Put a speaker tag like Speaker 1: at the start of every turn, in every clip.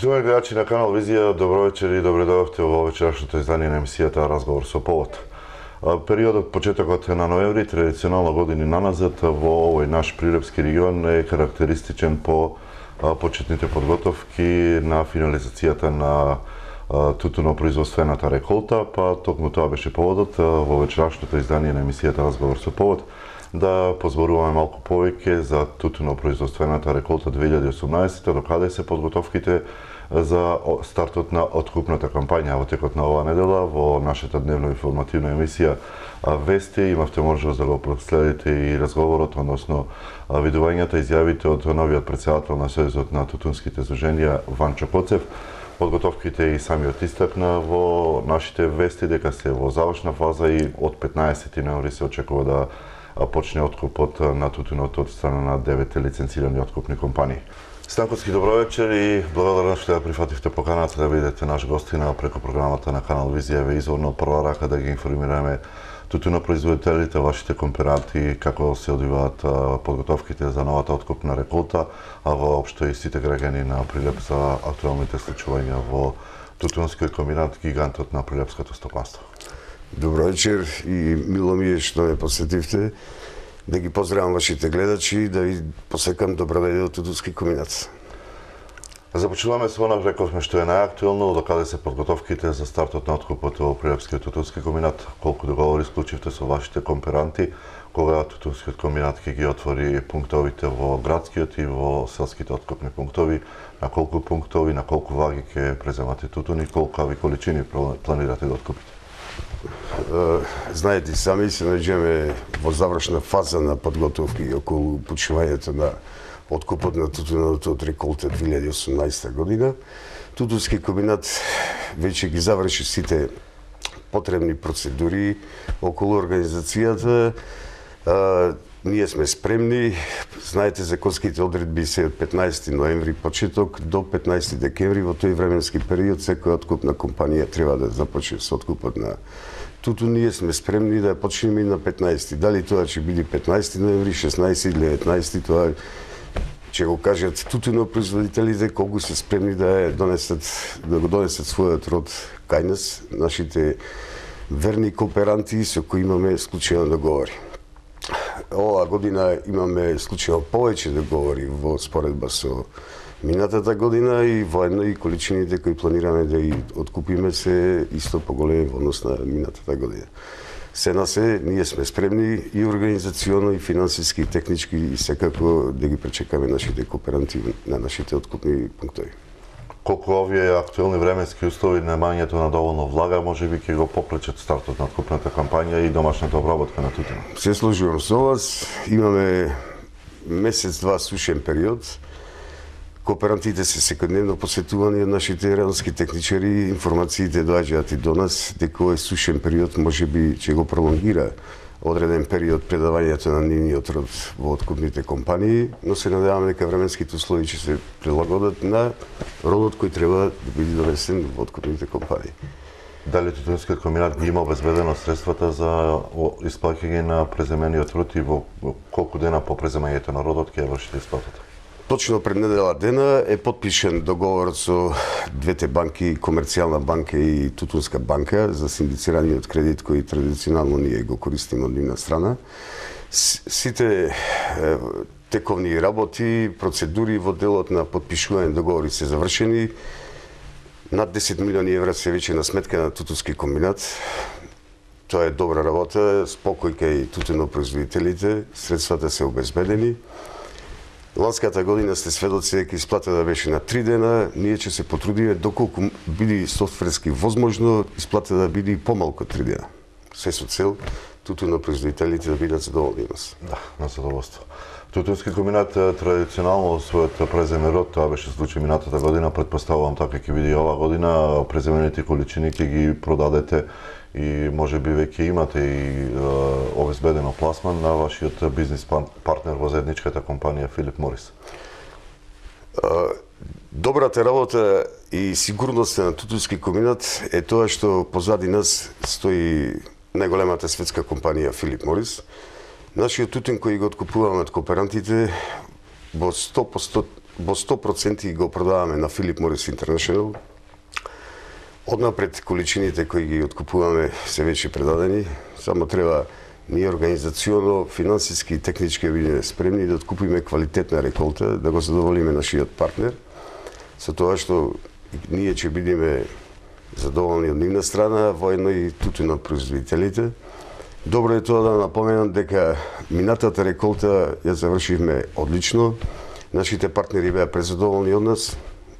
Speaker 1: Почитувани гледачи на канал Визија, добро вечер и добре дојдовте во вечерашното издание на емисијата Разговор со повод. Периодот почетокот на ноември, традиционално години наназад, во овој наш прилепски регион е карактеристичен по почетните подготовки на финализацијата на тутунопроизводствената реколта, па токму тоа беше поводот во вечерашното издание на емисијата Разговор со повод да позборуваме малку повеќе за тутунопроизводствената реколта 2018, докаде се подготовките за стартот на откупната кампања. Во текот на оваа недела во нашата дневно информативна емисија Вести имавте можност да го проследите и разговорот, односно видувањата, изјавите од новиот претседател на Сојузот на тутунските здруженија Ванчо Коцев. Подготовките и самиот истакна во нашите вести дека се во завршна фаза и од 15 ноември се очекува да почне откупот на тутунот од страна на 9 лиценцирани откупни компании. Станковски, добро вечер и благодарам што ја прифативте поканата да бидете наш гостина преку програмата на канал Визија ве изворно прва рака да ги информираме тутунопроизводителите, вашите кооперанти, како се одвиваат подготовките за новата откупна реколта, а воопшто и сите граѓани на Прилеп за актуелните случувања во тутунскиот комбинат, гигантот на прилепското стопанство.
Speaker 2: Добро вечер и мило ми е што ме посетивте. Да ги поздравам вашите гледачи и да ви посекам добро дојде од Тутунски комбинат.
Speaker 1: Започнуваме со она, рековме, што е најактуелно, докаде се подготовките за стартот на откупот во Прилепскиот Тутунски комбинат, колку договори склучивте со вашите кооперанти, кога Тутунскиот комбинат ќе ги отвори пунктовите во градскиот и во селските откупни пунктови, на колку пунктови, на колку ваги ќе преземате тутун и колкави количини планирате да откупите?
Speaker 2: Знаете, сами се наоѓаме во завршна фаза на подготовки околу почнувањето на откупот на тутунот од реколта 2018 година. Тутунски комбинат веќе ги заврши сите потребни процедури околу организацијата. Ние сме спремни. Знаете, законските одредби се од 15 ноември почеток до 15 декември. Во тој временски период секоја откупна компанија треба да започне со откупот на тутун. Ние сме спремни да почнеме и на 15. Дали тоа ќе биде 15 ноември, 16 или 19, тоа ќе го кажат тутунопроизводителите колку се спремни да го донесат својот род кај нас, нашите верни кооперанти со кои имаме склучени договори. Оваа година имаме склучено повеќе договори во споредба со минатата година и воедно и количините кои планираме да ги откупиме се исто поголеми во однос на минатата година. Се на се, ние сме спремни и организационно, и финансиски, и технички, и секако да ги пречекаме нашите кооперанти на нашите откупни пунктови.
Speaker 1: Колку овие актуелни временски услови, немањето на доволно влага, можеби ќе го попречат стартот на откупната кампања и домашната обработка на тутун?
Speaker 2: Се сложувам со вас. Имаме месец-два сушен период. Кооперантите се секојдневно посетувани од нашите районски техничари, информациите доаѓаат и до нас дека овој сушен период можеби ќе го пролонгира одреден период предавањето на нивниот род во откупните компании, но се надеваме дека временските услови ќе се прилагодат на родот кој треба да биде донесен во откупните компании.
Speaker 1: Дали Тутунскиот комбинат ги има обезбедено средствата за исплаќање на преземениот род и во колку дена по преземањето на родот ќе вршите исплатата?
Speaker 2: Точно пред недела дена е подпишен договор со двете банки, Комерцијална банка и Тутунска банка, за синдицираниот кредит кој традиционално ние го користиме од нивна страна. Сите тековни работи, процедури во делот на подпишување договори се завршени. Над 10 милиони евра се веќе на сметка на Тутунски комбинат. Тоа е добра работа, спокој кај тутунопроизводителите, средствата се обезбедени. Ланската година сте сведоци дека исплатата беше на 3 дена, ние ќе се потрудиме доколку биде софтверски возможно исплатата да биде и помалку 3 дена. Се со цел тутунопроизводителите да бидат задоволни нас.
Speaker 1: Да, на задоволство. Тутунски комбинат традиционално својот преземен род, тоа беше случај минатата година, претпоставувам така ќе биде и оваа година, преземените количини ќе ги продадете и можеби веќе имате и обезбедено пласман на вашиот бизнис партнер во заедничката компанија Филип Морис.
Speaker 2: Добрата работа и сигурноста на Тутунски комбинат е тоа што позади нас стои најголемата светска компанија Филип Морис. Нашиот тутун кој го откупуваме од кооперантите во 100% во 100% го продаваме на Philip Morris International. Однапред количините кои ги откупуваме се веќе предадени, само треба ние организационно, финансиски и технички да бидеме спремни да откупиме квалитетна реколта, да го задоволиме нашиот партнер, со тоа што ние ќе бидеме задоволни од нивна страна, воедно и тутунопроизводителите. Добро е тоа да напоменам дека минатата реколта ја завршивме одлично, нашите партнери беа презадоволни од нас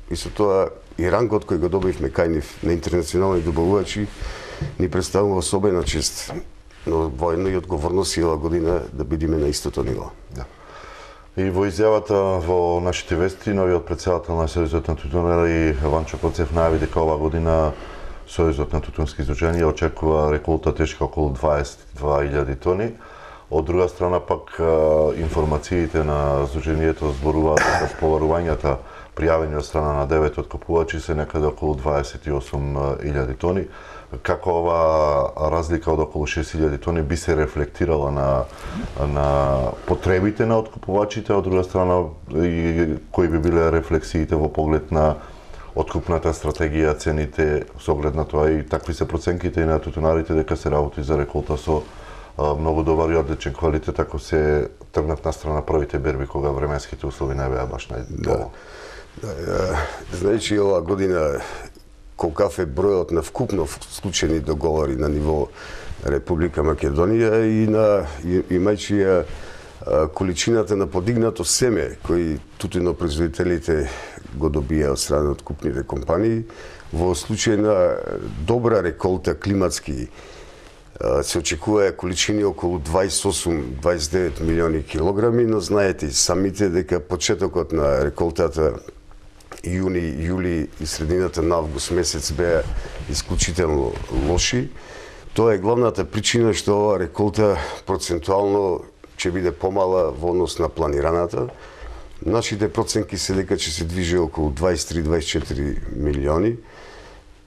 Speaker 2: и со тоа и рангот кој го добивме кај нив на интернационални добавувачи ни представува особена чест, но воедно и одговорност и оваа година да бидеме на истото ниво.
Speaker 1: Да. И во изјавата во нашите вести, новиот председател на Сојузот на тутунери Ванчо Коцев најави дека оваа година Сојузот на тутунски издруженија очекува реколта тешка околу 22.000 тони. Од друга страна пак информациите на Сдруженијето зборуваат дека стоварувањата пријавени од страна на 9 откупувачи се некаде околу 28.000 тони. Како ова разлика од околу 6.000 тони би се рефлектирала на потребите на откупувачите, од друга страна и кои би биле рефлексиите во поглед на откупната стратегија, цените, со оглед на тоа и такви се проценките и на тутунарите дека се работи за реколта со многу добар и одличен квалитет, ако се тргнат на страна првите берби кога временските услови не беа баш најдобро.
Speaker 2: Значи оваа година колкав е бројот на вкупно склучени договори на ниво Република Македонија и имајќи количината на подигнато семе кои тутунопроизводителите го добија од страна од купните компании, во случај на добра реколта климатски се очекува количини околу 28-29 милиони килограми, но знаете и самите дека почетокот на реколтата јуни, јули и средината на август месец беа исклучително лоши. Тоа е главната причина што оваа реколта процентуално ќе биде помала во однос на планираната. Нашите проценки се дека ќе се движи околу 23-24 милиони,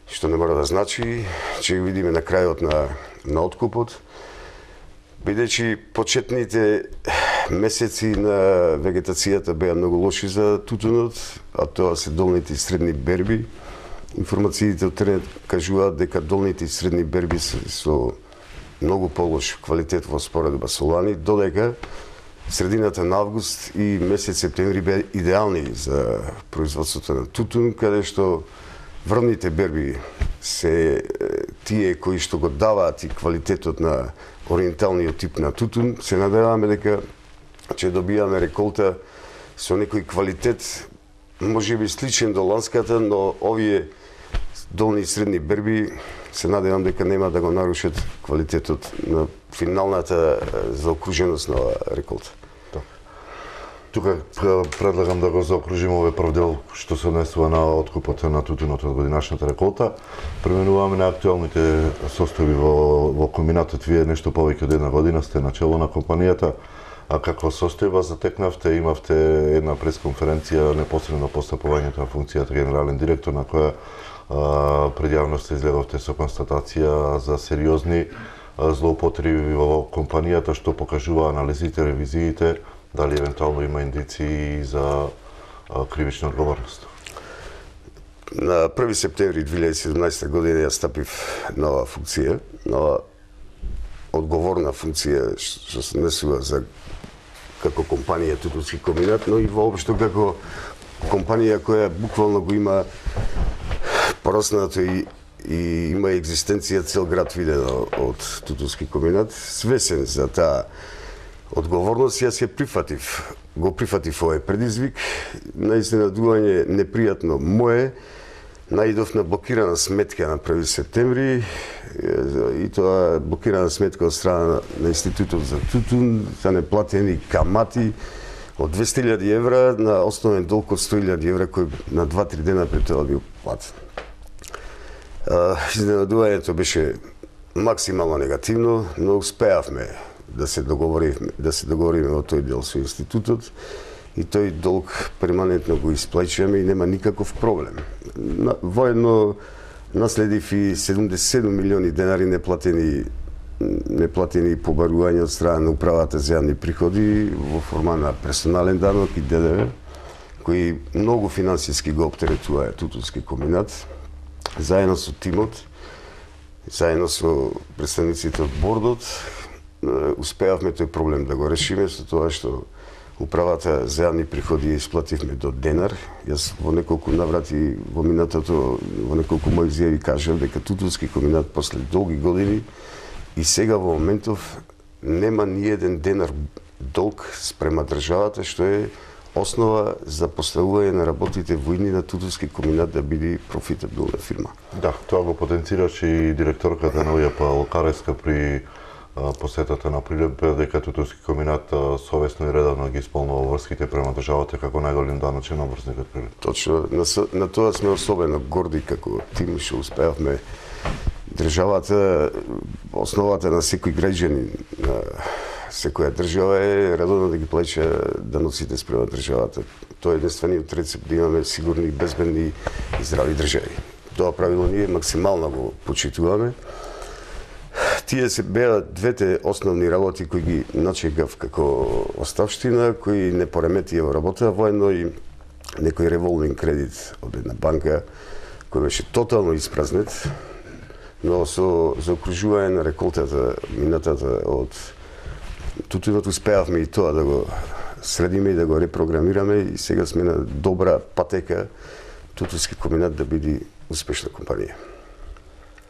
Speaker 2: што не мора да значи, ќе го видиме на крајот на откупот. Бидејќи почетните месеци на вегетацијата беа многу лоши за тутунот, а тоа се долните и средни берби. Информациите од терен кажуваат дека долните и средни берби се со многу полош квалитет во споредба со лани, додека средината на август и месец септември беа идеални за производството на тутун, каде што врвните берби се тие кои што го даваат и квалитетот на ориенталниот тип на тутун. Се надеваме дека ќе добијаме реколта со некој квалитет можеби сличен до ланската, но овие долни и средни берби се надевам дека нема да го нарушат квалитетот на финалната заокруженост на реколта.
Speaker 1: Тука предлагам да го заокружиме овој прв дел што се однесува на откупот на тутунот од годинашната реколта. Преминуваме на актуелните состојби во комбинатот. Вие нешто повеќе од една година сте на чело на компанијата. А како состојба затекнавте, имавте една пресконференција непосредно по стапувањето на функцијата генерален директор, на која пред јавноста излеговте со констатација за сериозни злоупотреби во компанијата, што покажува анализите, ревизиите, дали евентуално има индиции за кривична одговорност.
Speaker 2: На 1 септември 2017 година ја стапив нова функција, нова одговорна функција што се однесува за како компанија Тутунски комбинат, но и воопшто како компанија која буквално го има пораснато и има екзистенција цел град Виден од Тутунски комбинат. Свесен за таа одговорност, јас ја прифатив. Го прифатив овој предизвик. На изненадување непријатно мое, наидов на блокирана сметка на 1 септември, и тоа блокирана сметка од страна на Институтот за тутун, за неплатени камати од 200.000 евра на основен долг од 100.000 евра кој на 2-3 дена пред тоа бил платен. Изненадувањето беше максимално негативно, но успеавме да се договориме во тој дел со институтот и тој долг перманентно го исплаќуваме и нема никаков проблем. Воедно наследив и 77 милиони денари неплатени побарувања од страна на управата за јавни приходи во форма на персонален данок и ДДВ, кои многу финансиски го оптеретуваа Тутунски комбинат, заедно со тимот, заедно со представниците од бордот, успеавме тој проблем да го решиме со тоа што Управата за јавни приходи ја исплативме до денар. Јас во неколку наврати во минатото, во неколку мои изјави кажав дека Тутунски комбинат после долги години и сега во моментов нема ни еден денар долг спрема државата, што е основа за поставување на работите војни на Тутунски комбинат да биде профитабилна фирма.
Speaker 1: Да, тоа го потенцираше и директорката на УЈП Лукареска при посетата на Прилеп, дека Тутунски комбинат совесно и редовно ги исполнува врските према државата како најголем даночен обврзник од Прилеп.
Speaker 2: Точно, на тоа сме особено горди како тим што успеавме државата, основата на секој граѓанин на секоја држава е редовно да ги плаќа даноците спрема државата. Тоа е единствениот рецепт да имаме сигурни, безбедни и здрави држави. Тоа правило ние максимално го почитуваме. Тие се беа двете основни работи кои ги начекав како оставштина, кои не пореметија во работа, воедно и некој револвинг кредит од една банка кој беше тотално испразнет, но со заокружување на реколтата минатата од тутунот успеавме и тоа да го средиме и да го репрограмираме и сега сме на добра патека Тутунски комбинат да биде успешна компанија.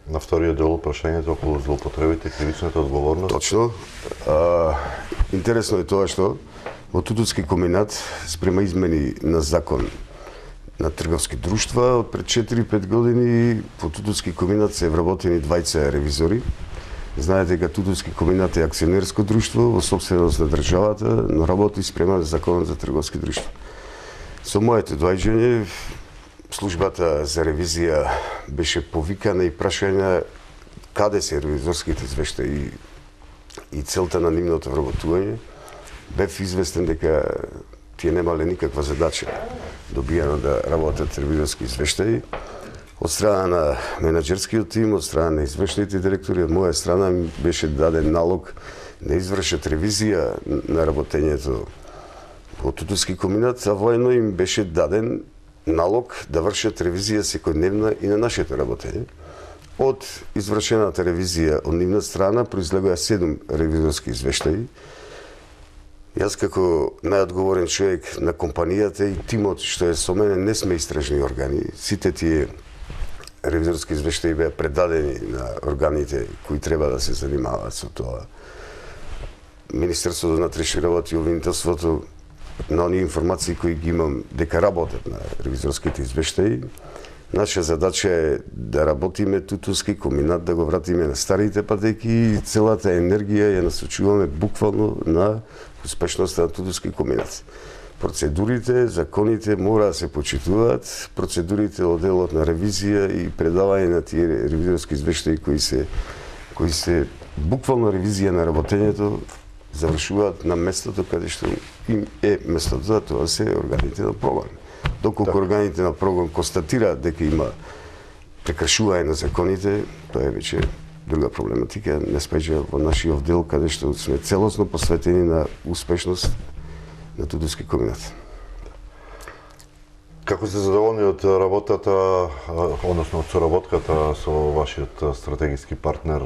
Speaker 1: На вториот дел прашањето околу злоупотребите, кривичната одговорност.
Speaker 2: Точно. Интересно е тоа што во Тутунски комбинат спрема измени на закон на трговски друштва од пред 4-5 години во Тутунски комбинат се вработени двајца ревизори. Знаете дека Тутунски комбинат е акционерско друштво во собственост на државата, но работи спрема законот за трговски друштва. Со моето доаѓање службата за ревизија беше повикана и прашања каде се ревизорските извештаи и целта на нивното вработување. Бев известен дека тие немале никаква задача добијано да работат ревизорски извештаи. Од страна на менаџерскиот тим, од страна на извршните директори, од моја страна ми беше даден налог да извршат ревизија на работењето во Тутунски комбинат, а воедно им беше даден налог да вршат ревизија секојдневна и на нашето работење. Од извршената ревизија од нивна страна произлегоа 7 ревизорски извештаи. Јас како најодговорен човек на компанијата и тимот што е со мене не сме истражни органи. Сите тие ревизорски извештаи беа предадени на органите кои треба да се занимаваат со тоа. Министерството на внатрешни работи и обвинителството на оние информации кои ги имам дека работат на ревизорските извештаи. Наша задача е да работиме Тутунски комбинат, да го вратиме на старите патеки и целата енергија ја насочуваме буквално на успешноста на Тутунски комбинат. Процедурите, законите мора да се почитуваат, процедурите од делот на ревизија и предавање на тие ревизорски извештаи кои се буквално ревизија на работењето завршуваат на местото каде што им е местото, за тоа се органите на прогон. Доколку органите на прогон констатираат дека има прекршување на законите, тоа е веќе друга проблематика, не спеѓа во нашиот дел каде што сме целосно посветени на успешност на Тутунски комбинат.
Speaker 1: Како се задоволни од работата, односно од соработката со вашиот стратегиски партнер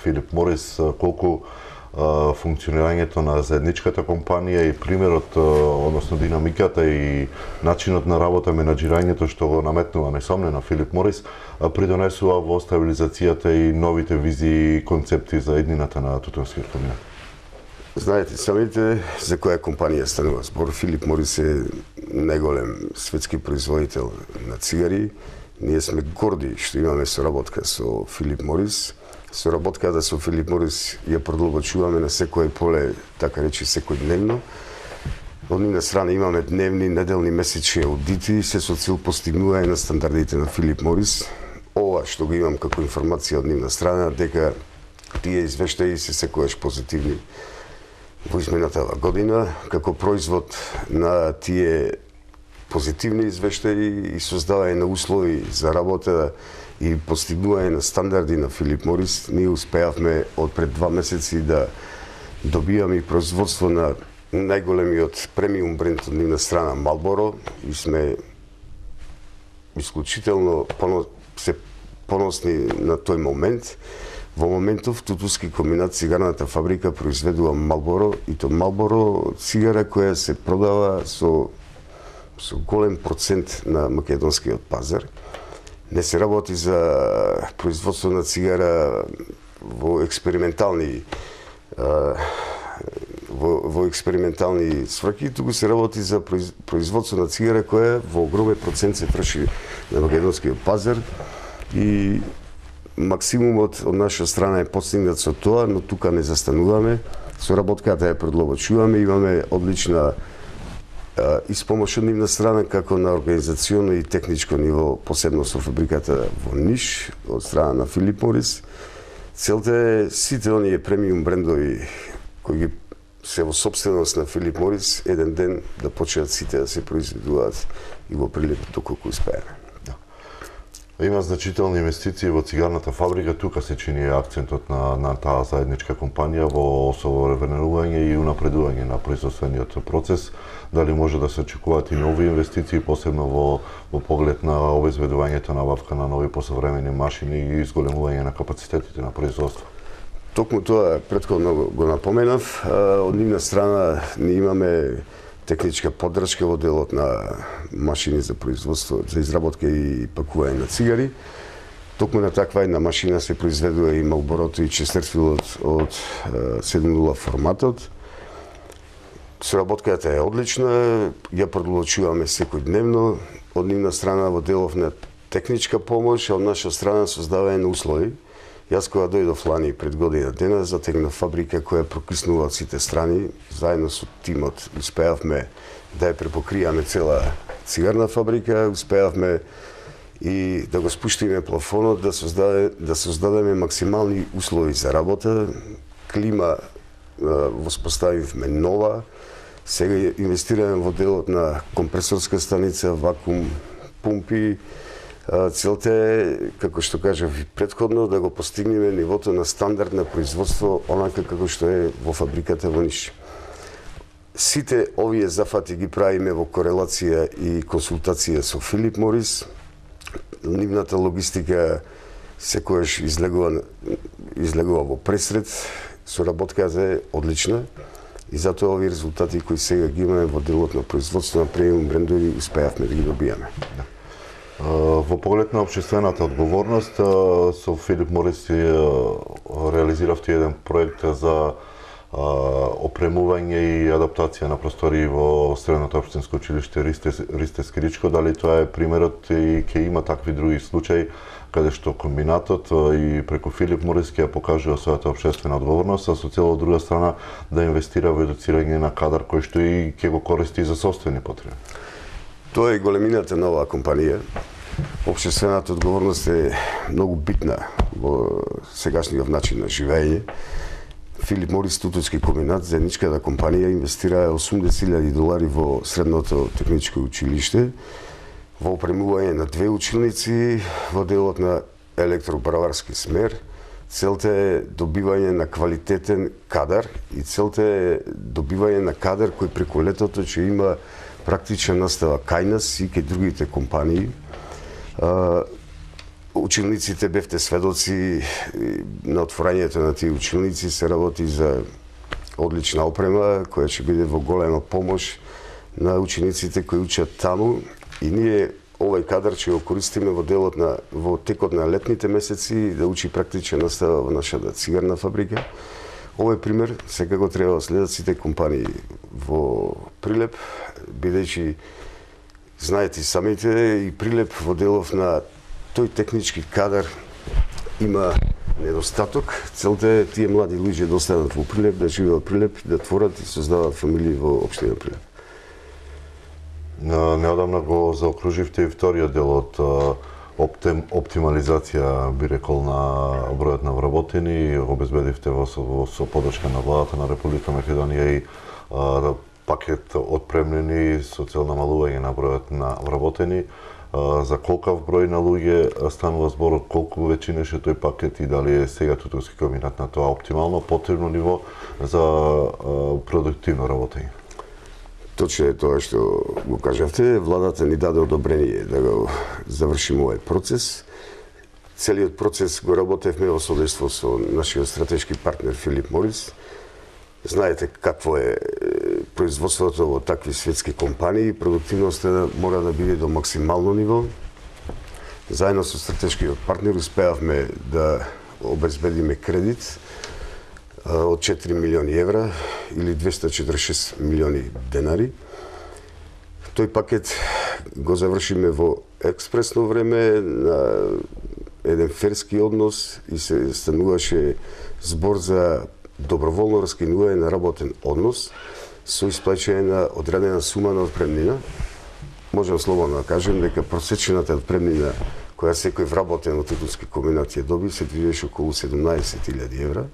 Speaker 1: Филип Морис, колку функционирањето на заедничката компанија и примерот, односно динамиката и начинот на работа, менаџирањето што го наметнува несомнено Филип Морис, придонесува во стабилизацијата и новите визии и концепти за еднината на Тутунскиот комбинат?
Speaker 2: Знаете самите за која компанија станува збор. Филип Морис е најголем светски производител на цигари. Ние сме горди што имаме соработка со Филип Морис. Соработката со Филип Морис ја продолбочуваме на секое поле, така речи секојдневно. Од нивна страна имаме дневни, неделни, месечни аудити, се со цел постигнување на стандардите на Филип Морис. Ова што го имам како информација од нивна страна, дека тие извештаи се секогаш позитивни во изминатава година, како производ на тие позитивни извештаи и создавање на услови за работа и постигнување на стандарди на Филип Морис, ние успеавме од пред 2 месеци да добиваме и производство на најголемиот премиум бренд од нивна страна Marlboro и сме исклучително поносни на тој момент. Во моментов Тутуски комбинат цигарната фабрика произведува Marlboro и то Marlboro цигара која се продава со голем процент на македонскиот пазар. Не се работи за производство на цигара во експериментални сфрки, туку се работи за производство на цигара која во огромен процент се врши на македонскиот пазар и максимумот од наша страна е постигнат со тоа, но тука не застануваме. Соработката ја продлабочуваме, имаме одлична испомош од нивна страна како на организационо и техничко ниво, посебно со фабриката во Ниш од страна на Филип Морис. Целта е сите оние премиум брендови кои ги се во собственост на Филип Морис еден ден да почнат сите да се произведуваат и во Прилеп доколку успееме.
Speaker 1: Има значителни инвестиции во цигарната фабрика, тука се чини акцентот на таа заедничка компанија во осовременување и унапредување на производствениот процес. Дали може да се очекуваат и нови инвестиции, посебно во поглед на обезбедувањето набавка на нови посовремени машини и изголемување на капацитетите на производство?
Speaker 2: Токму тоа претходно го напоменав. Од нивна страна ние имаме техничка поддршка во делот на машини за производство, за изработка и пакување на цигари. Токму на таква една машина се произведува и Marlboro и Честерфилд од 7.0 форматот. Соработката е одлична, ја продлучуваме секојдневно. Од нивна страна во делов на техничка помош, а од наша страна создавање на услови. Јас кога дојдов лани пред година дена, затегнав фабрика која прокиснува од сите страни. Заедно со тимот успеавме да ја препокријаме цела цигарна фабрика, успеавме и да го спуштиме плафонот, да создадеме максимални услови за работа. Клима воспоставивме нова. Сега инвестираме во делот на компресорска станица, вакуум, пумпи. Целта е, како што кажав и претходно, да го постигнеме нивото на стандард на производство онака како што е во фабриката во Ниш. Сите овие зафати ги правиме во корелација и консултација со Филип Морис. Нивната логистика секојаш излегува во пресред. Соработката е одлична и затоа овие резултати кои сега ги имаме во делот на производство на премиум брендови успеавме да ги добиеме.
Speaker 1: Во поглед на општествената одговорност, со Филип Морис реализиравте еден проект за опремување и адаптација на простори во Средното општинско училиште Ристе Скиричко. Дали тоа е примерот и ќе има такви други случаи каде што комбинатот и преку Филип Морис ќе ја покажува својата општествена одговорност, а со цел од друга страна да инвестира во едуцирање на кадар кој што и ќе го користи за сопствени потреби?
Speaker 2: Тоа е големината на оваа компанија. Општествената одговорност е многу битна во сегашниот начин на живење. Филип Морис Тутуски комбинат, заедничката компанија, инвестира $80,000 во Средното техничко училиште, во опремување на 2 училници во делот на електробраварски смер. Целта е добивање на квалитетен кадар и целта е добивање на кадар кој преку летото ќе има практична настава кај нас и кај другите компании. Училниците бевте сведоци на отворањето на тие училници, се работи за одлична опрема која ќе биде во голема помош на учениците кои учат таму и ние овој кадар ќе го користиме во текот на летните месеци да учи практична настава во нашата цигарна фабрика. Овој пример секако треба да следат сите компании во Прилеп, бидејќи знаете самите и Прилеп во делов на тој технички кадар има недостаток. Целта е тие млади луѓе да останат во Прилеп, да живеат во Прилеп, да творат и создаваат фамилии во општина Прилеп.
Speaker 1: Неодамна го заокруживте и вториот дел од оптимализација, би рекол, на бројот на вработени, обезбедивте со поддршка на владата на Република Македонија и пакет отпремнени со цел намалување на бројот на вработени. За колкав број на луѓе станува збор, колку веќе неше тој пакет и дали е сега Тутуски комбинат на тоа оптимално потребно ниво за продуктивно работење?
Speaker 2: Точно е тоа што го кажавте. Владата ни даде одобрение да го завршиме овој процес. Целиот процес го работевме во соделство со нашиот стратешки партнер Филип Морис. Знаете какво е производството во такви светски компании. Продуктивноста мора да биде до максимално ниво. Заедно со стратешкиот партнер успеавме да обезбедиме кредит од 4 милиони евра или 246 милиони денари. Тој пакет го завршиме во експресно време на еден ферски однос и се стануваше збор за доброволно раскинување на работен однос со исплаќање на одредена сума на отпремнина. Можам слободно да кажем дека просечената отпремнина која секој вработен во тутунски комбинат ја доби се движеше околу 17.000 евра.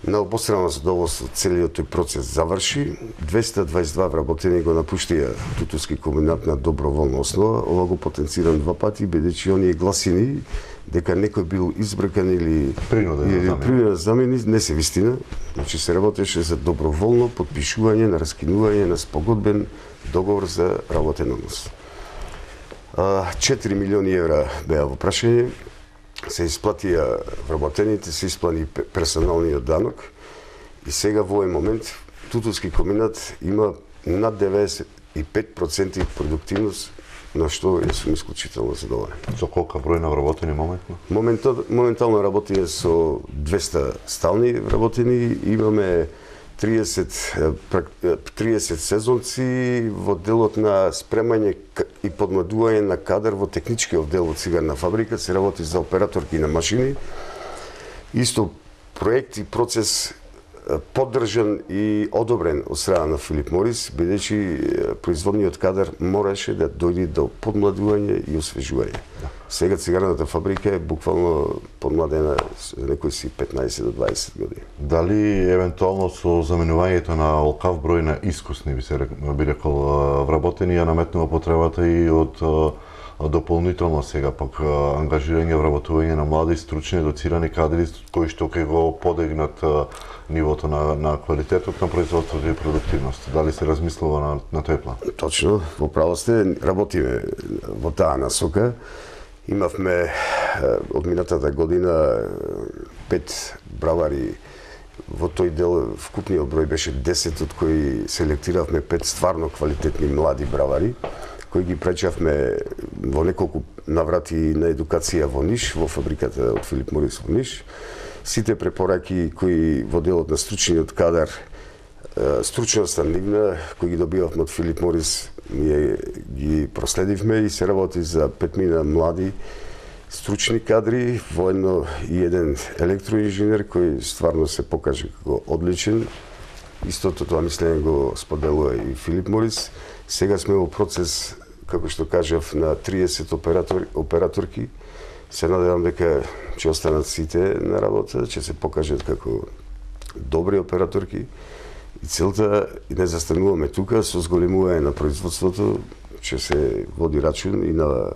Speaker 2: На обострано задоволство целиот тој процес заврши. 222 вработени го напуштија тутунски комбинат на доброволна основа. Ова го потенцирам два пати, бидејќи оние гласини дека некој бил избркан или принуден да замени, не се вистина. Значи се работеше за доброволно потпишување на раскинување на спогодбен договор за работен однос. 4 милиони евра беа во прашање. Се исплатија вработените, се исплати персоналниот данок и сега во овој момент тутунски комбинат има над 95% продуктивност, на што е сум исклучително задоволен.
Speaker 1: Со колка број на вработени моментно?
Speaker 2: Моментално работиме со 200 стални вработени, имаме 30 сезонци во делот на спремање и подмладување на кадар во техничкиот дел од цигарна фабрика, се работи за операторки на машини. Исто проект и процес поддржан и одобрен од страна на Филип Морис, бидејќи производниот кадар мораше да дојде до подмладување и освежување. Сега цигарната фабрика е буквално подмладена некои си 15 до 20 години.
Speaker 1: Дали евентуално со заменувањето на олкав број на искусни, би рекол, вработени ја наметнува потребата и од дополнително сега пак ангажирање вработување на млади, стручни, едуцирани кадри кои што ќе го подигнат нивото на квалитетот на производството и продуктивност. Дали се размислува на тој план?
Speaker 2: Точно, во право сте, работиме во таа насока. Имавме од минатата година 5 бравари во тој дел, вкупниот број беше 10, од кои селектиравме 5 стварно квалитетни млади бравари, кои ги пречавме во неколку наврати на едукација во Ниш, во фабриката од Филип Морис во Ниш. Сите препораки кои во делот на стручниот кадар, стручноста нивна, кои ги добивавме од Филип Морис, ние ги проследивме и се работи за 5 млади стручни кадри, воедно и еден електроинженер кој стварно се покаже како одличен. Истото тоа мислење го споделува и Филип Морис. Сега сме во процес, како што кажав, на 30 операторки. Се надевам дека ќе останат сите на работа, ќе се покажат како добри операторки. И целта, и не застануваме тука, со зголемување на производството, ќе се води рачун и на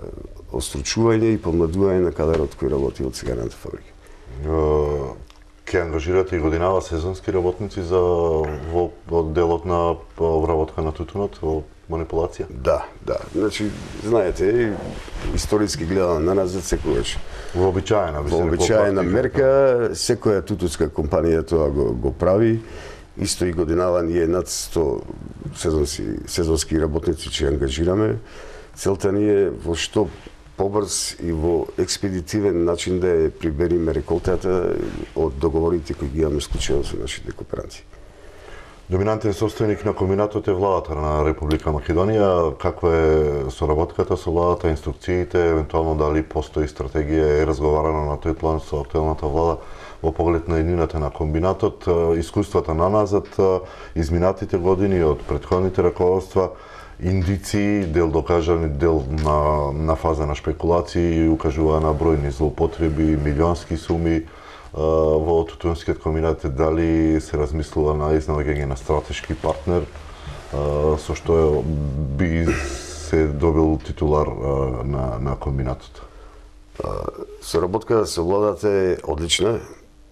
Speaker 2: остручување и помладување на кадарот кој работи од цигарната фабрика.
Speaker 1: Ке ангажирате и годинава сезонски работници за во делот на обработка на тутунот, во манипулација?
Speaker 2: Да. Значи, знаете, историски гледано на нас секогаш. Вообичаена мерка, секоја тутунска компанија тоа го прави. Исто и годинава ние над 100 сезонски работници ќе ангажираме. Целта ни е во што побрз и во експедитивен начин да ја прибериме реколтата од договорите кои ги имаме склучено со нашите кооперанти.
Speaker 1: Доминантен собственик на комбинатот е владата на Република Македонија. Каква е соработката со владата, инструкциите, евентуално дали постои стратегија, е разговарано на тој план со актуелната влада во поглед на еднината на комбинатот, искуствата наназад, изминатите години од претходните раководства, индици, дел докажани, дел на фаза на шпекулации, укажува на бројни злоупотреби, милионски суми во тутунскиот комбинат. Дали се размислува на изнаоѓање на стратешки партнер со што би се добил титулар на комбинатот?
Speaker 2: Соработката со владата е одлична.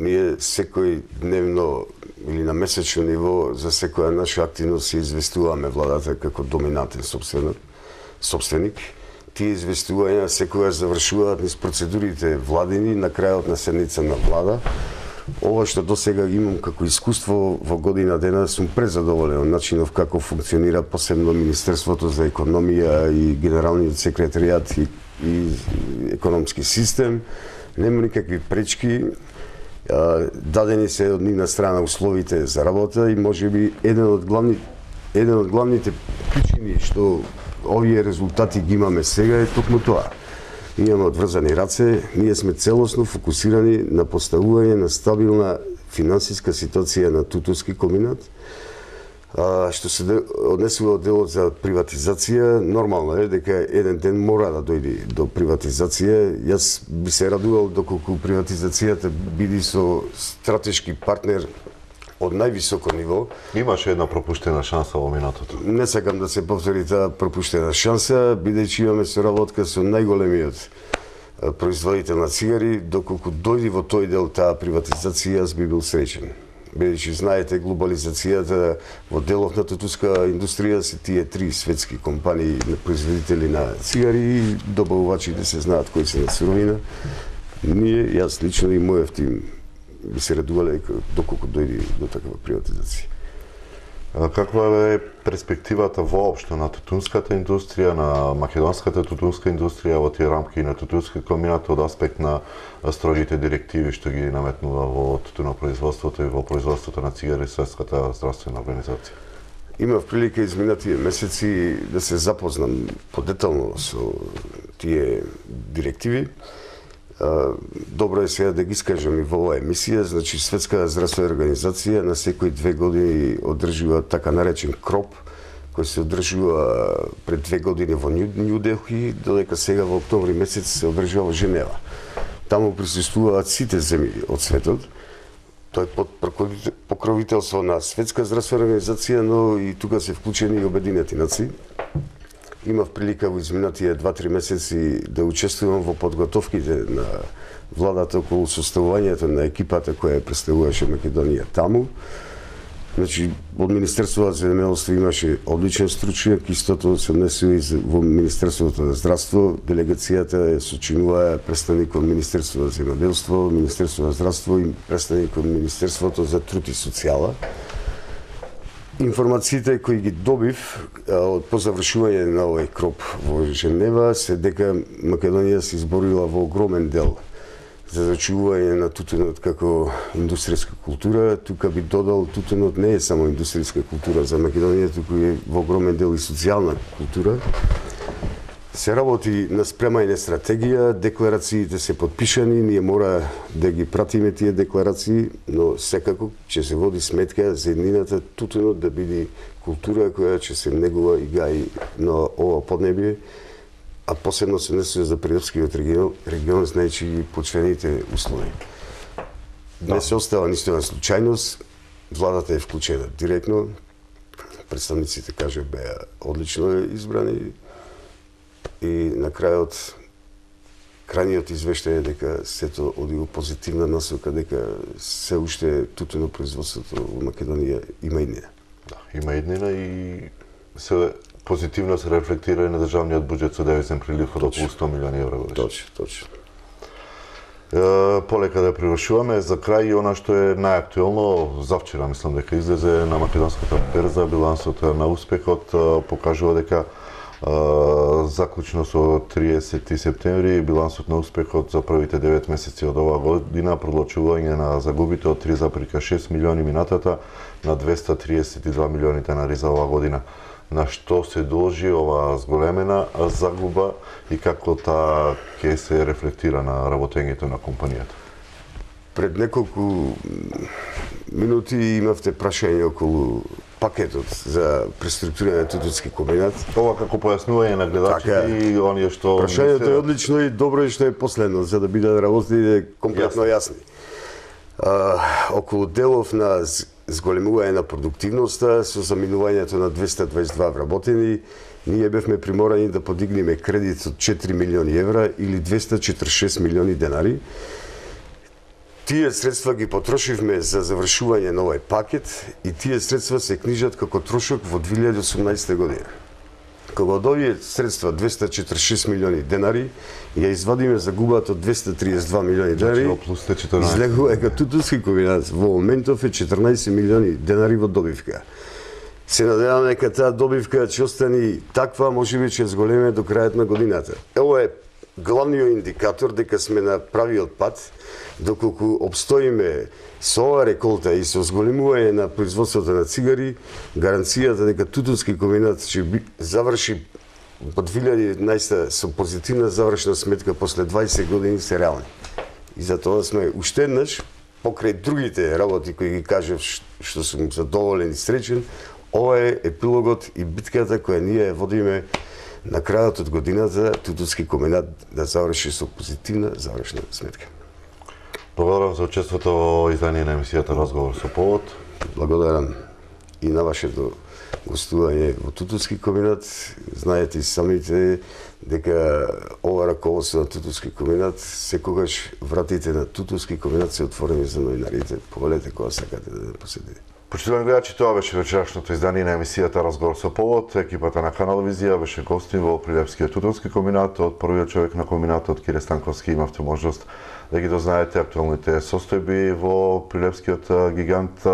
Speaker 2: ние секој дневно или на месечно ниво за секоја наша активност се известуваме владата како доминантен собственик. Тие известувања секогаш завршуваат низ процедурите владини на крајот на седница на влада. Ова што досега имам како искуство во година дена, сум презадоволен од начинов како функционира посебно Министерството за економија и Генералниот секретаријат и економски систем. Нема никакви пречки. Дадени се од нивна страна условите за работа и можеби еден од главните причини што овие резултати ги имаме сега е токму тоа. Имаме одврзани раце, ние сме целосно фокусирани на поставување на стабилна финансиска ситуација на Тутунски комбинат. Што се однесува од делот за приватизација, нормално е дека еден ден мора да дојде до приватизација. Јас би се радувал доколку приватизацијата биде со стратешки партнер од највисоко ниво.
Speaker 1: Имаше една пропуштена шанса во минатото.
Speaker 2: Не сакам да се повтори таа пропуштена шанса, бидејќи имаме соработка со најголемиот производител на цигари, доколку дојде во тој дел таа приватизација, јас би бил среќен. Бидејќи знаете, глобализацијата во делот на тутунска индустрија се тие три светски компании производители на цигари и добавувачите се знаат кои се на суровина. Ние, јас лично и мојот тим би се радувале доколку дојде до такава приватизација.
Speaker 1: Каква е перспективата воопшто на тутунската индустрија, на македонската тутунска индустрија во тие рамки на Тутунски комбинат од аспект на строгите директиви што ги наметнува во тутунопроизводството и во производството на цигари Светската здравствена организација?
Speaker 2: Имав прилика изминатие месеци да се запознам подетално со тие директиви. Добро е сега да ги скажам и во оваа емисија, значи Светска здравствена организација на секои 2 години одржува така наречен КРОП, кој се одржува пред 2 години во Нью Делхи, додека сега во октомври месец се одржува во Женева. Таму присуствуваат сите земји од светот. Тој е под покровителство на Светска здравствена организација, но и тука се вклучени и Обединети нации. Имав прилика во изминатие 2-3 месеци да учествувам во подготовките на владата околу составувањето на екипата која представуваше Македонија таму. Значи, од Министерството за земјоделство имаше одличен стручњак, истото се однесува и во Министерството за здравство. Делегацијата сочинува представник од Министерството за земјоделство, Министерството за здравство и представник од Министерството за труд и социјала. Информациите кои ги добив од по завршување на овој КРОП во Женева се дека Македонија се изборила во огромен дел за зачувување на тутунот како индустријска култура. Тука би додал, тутунот не е само индустријска култура за Македонија, туку е во огромен дел и социјална култура. Се работи на спремање стратегија, декларациите се подпишани, ние мора да ги пратиме тие декларации, но секако ќе се води сметка за еднината тутунот да биде култура која ќе се негува и гаи на ова поднебие, а посебно се однесува за Придопскиот регион, знаејќи почвените услови. Не се остава ништо на случајност, владата е вклучена директно, представниците, кажа, беа одлично избрани, и на крајниот извештај е дека сето оди во позитивна насока, дека се уште тутунопроизводството во Македонија има иднина.
Speaker 1: Да, има иднина и се позитивно се рефлектира и на државниот буџет со девизен прилив од околу 100 милиони евра годишно.
Speaker 2: Точно.
Speaker 1: Полека да привршуваме, за крај и она што е најактуелно, завчера мислам дека излезе на македонската берза билансот на успехот, покажува дека заклучно со 30 септември билансот на успехот за првите 9 месеци од оваа година продлачување на загубите од 3,6 милиони минатата на 232 милиони денари за оваа година. На што се должи оваа зголемена загуба и како таа ќе се рефлектира на работењето на компанијата?
Speaker 2: Пред неколку минути имавте прашање околу пакетот за преструктурирање на Тутунски комбинат.
Speaker 1: Ова како појаснување на гледачите и оние што...
Speaker 2: Прашањето е одлично и добро е што е последно, за да бидат работите комплетно јасни. Околу делов на зголемување на продуктивноста со заминувањето на 222 вработени, ние бевме приморани да подигнеме кредит од 4 милиони евра или 246 милиони денари. Тие средства ги потрошивме за завршување на овој пакет и тие средства се книжат како трошок во 2018 година. Кога од овие средства 246 милиони денари, ја извадиме загубата од 232 милиони денари,
Speaker 1: Значи, плюс 14.
Speaker 2: излегува дека Тутунски комбинат во моментов е 14 милиони денари во добивка. Се надевам дека таа добивка ќе остане таква, можеби ќе зголеме до крајот на годината. Ево е главниот индикатор дека сме на правиот пат, доколку обстоиме со ова реколта и со зголемување на производството на цигари, гаранцијата дека Тутунски комбинат ќе заврши во 2019 со позитивна завршна сметка после 20 години се реални. И затоа сме уште еднаш, покрај другите работи кои ги кажав што сум задоволен и среќен, ова е епилогот и битката која ние водиме на крајот од годината, Тутунски комбинат да заврши со позитивна завршна сметка.
Speaker 1: Благодарам за учеството во издание на емисијата Разговор со повод.
Speaker 2: Благодарам и на вашето гостување во Тутунски комбинат. Знаете и самите дека ова раководство на Тутунски комбинат секогаш вратите на Тутунски комбинат се отворени за новинарите. Повелете кога сакате да не посетите.
Speaker 1: Почитувани гледачи, тоа беше вечерашното издание на емисијата Разговор со повод. Екипата на Канал Визија беше гостин во Прилепскиот Тутунски комбинат. Од првиот човек на комбинатот, Кире Станковски, имавте можност да ги дознаете актуелните состојби во Прилепскиот гигант,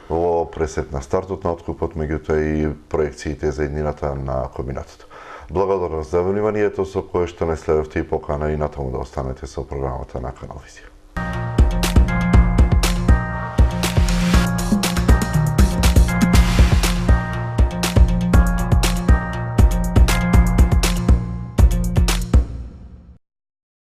Speaker 1: во пресет на стартот на откупот, меѓутоа и проекциите за иднината на комбинатот. Благодарам за вниманието со кое што не следовте и покана и натаму да останете со програмата на Канал Визија.